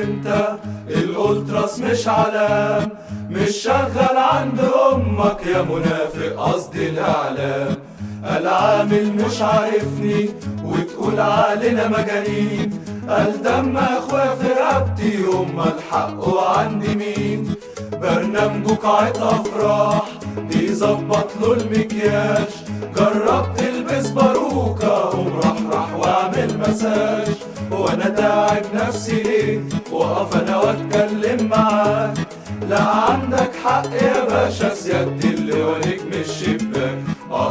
امتى الالتراس مش علام، مش شغال عند امك يا منافق قصدي الاعلام. العامل مش عارفني وتقول علينا مجانين، قال دم اخويا في رقبتي امال حقه عندي مين؟ برنامجه قاعة افراح بيظبط له المكياج، جرب تلبس باروكة قوم راح واعمل مساج. وانا تعب نفسي ليه وقف انا واتكلم معاك؟ لا عندك حق يا باشا سيادة اللي من الشباك.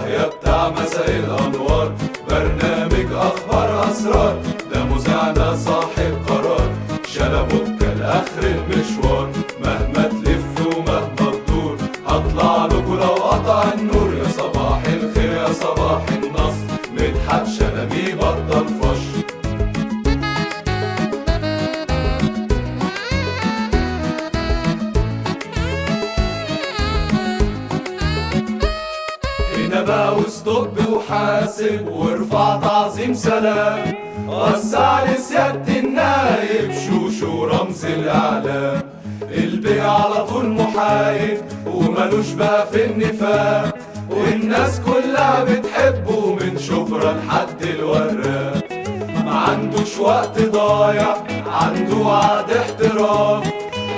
يا بتاع مساء الانوار برنامج اخبار اسرار، ده مذيعنا صاحب قرار شلبوك لاخر المشوار. مهما تلف ومهما تدور هطلع لكم لو قطع النور. يا صباح الخير يا صباح النصر مدحت شلبي بطل فش. هنا بقى وستوب وحاسب وارفع تعظيم سلام، وسع لسيادة النايب شوشو رمز الإعلام. البيع على طول محايد وملوش بقى في النفاق، والناس كلها بتحبه من شبرا لحد الوراق. ما عندوش وقت ضايع عنده وعد احتراف،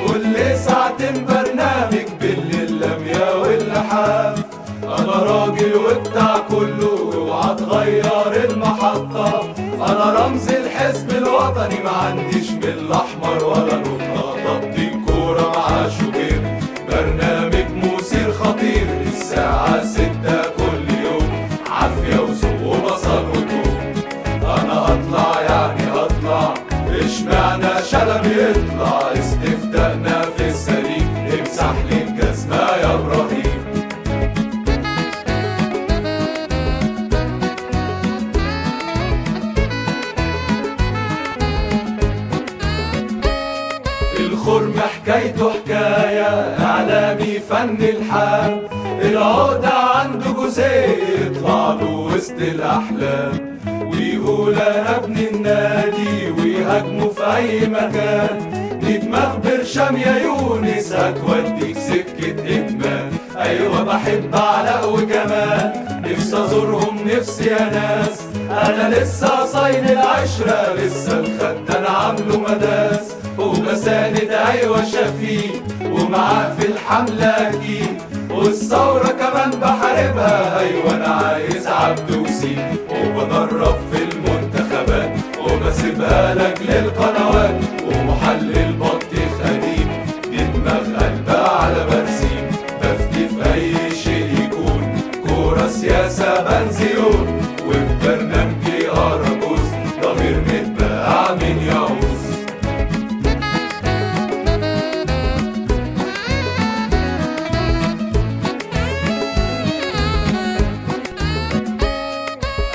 كل ساعتين برنامج بالليل لميا واللحاف. انا راجل وبتاع كله اوعى تغير المحطة، انا رمز الحزب الوطني ما عنديش من الاحمر ولا نقطة. تبطيل كورة مع شوبير برنامج مثير خطير، الساعة 6 كل يوم عافية وذوق وبصل وتوم. انا اطلع يعني اطلع اشمعنى شلبي يطلع؟ استفتاءنا في السليم امسح لي الجزمة يا ابراهيم. الخرم حكايته حكاية إعلامي فن الحال، العقدة عنده جزء يطلع له وسط الأحلام، ويقول أنا ابن النادي ويهاجمه في أي مكان. دي دماغ برشام يا يونس هتوديك سكة إدمان. أيوة بحب علاء وجمال نفسي أزورهم نفسي يا ناس، أنا لسه صاين العشرة لسه الخدان عامله مداس. وبساند أيوة شفيق ومعاه في الحملة أكيد، والثورة كمان بحاربها أيوة أنا عايز عبد وسيم. وبدرب في المنتخبات وبسيبها لك للقنوات، ومحلل بطيخ قديم دي دماغ قلبها على برسيم. بفتي في أي شيء يكون كورة سياسة بنزيون، وفي برنامجي أراجوز ضمير متبقى من يعوز.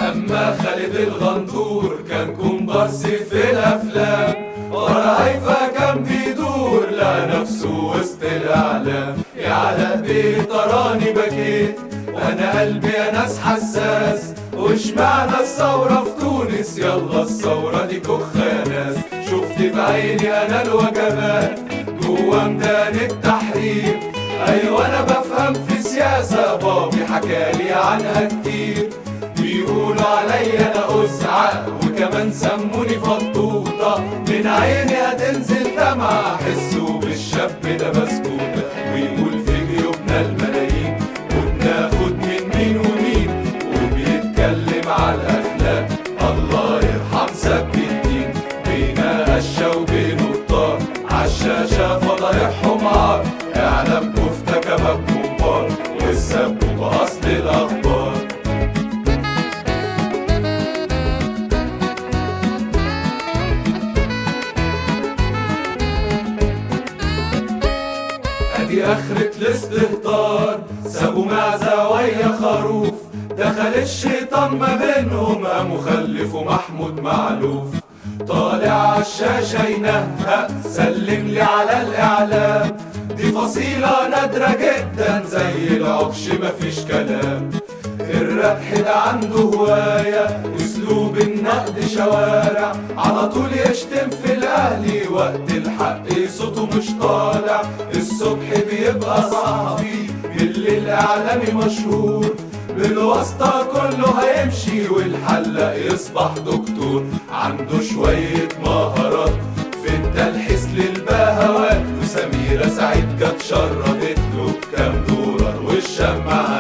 أما خالد الغندور كان كومبارس في الأفلام، ورا هيفا كان بيدور لقى نفسه وسط الإعلام. يا علاء بيه تراني بكيت وأنا قلبي يا ناس حساس، واشمعنى الثورة في تونس؟ يلا الثورة دي كخة يا ناس. شفت بعيني أنا الوجبات جوا ميدان التحرير، أيوة أنا بفهم في سياسة بابي حكالي عنها كتير. بيقولوا عليا انا ازعق وكمان سموني فطوطة، من عيني هتنزل دمعة احسه بالشاب ده بسكوتة. ويقول في جيوبنا الملايين وبناخد من مين ومين، وبيتكلم على الاخلاق الله يرحم سب الدين. بينا قشة وبينه الطار عالشاشة فضايحهم عار، اعلام كفتة كباب ممبار والسب باصل الاخبار. دي اخرة الاستهتار سابوا معزة ويا خروف، دخل الشيطان ما بينهم مخلف ومحمود معلوف. طالع عالشاشة ينهق سلم لي على الإعلام، دي فصيلة نادرة جدا زي العكش مفيش كلام. الربح ده عنده هواية، اسلوب النقد شوارع، على طول يشتم في الاهلي وقت الحق صوته مش طالع. الصبح بيبقى صحفي، بالليل اعلامي مشهور، بالواسطة كله هيمشي والحلق يصبح دكتور. عنده شوية مهارات في التلحيس للبهوات، وسميرة سعيد جت شردت له بكام دولار والشمعة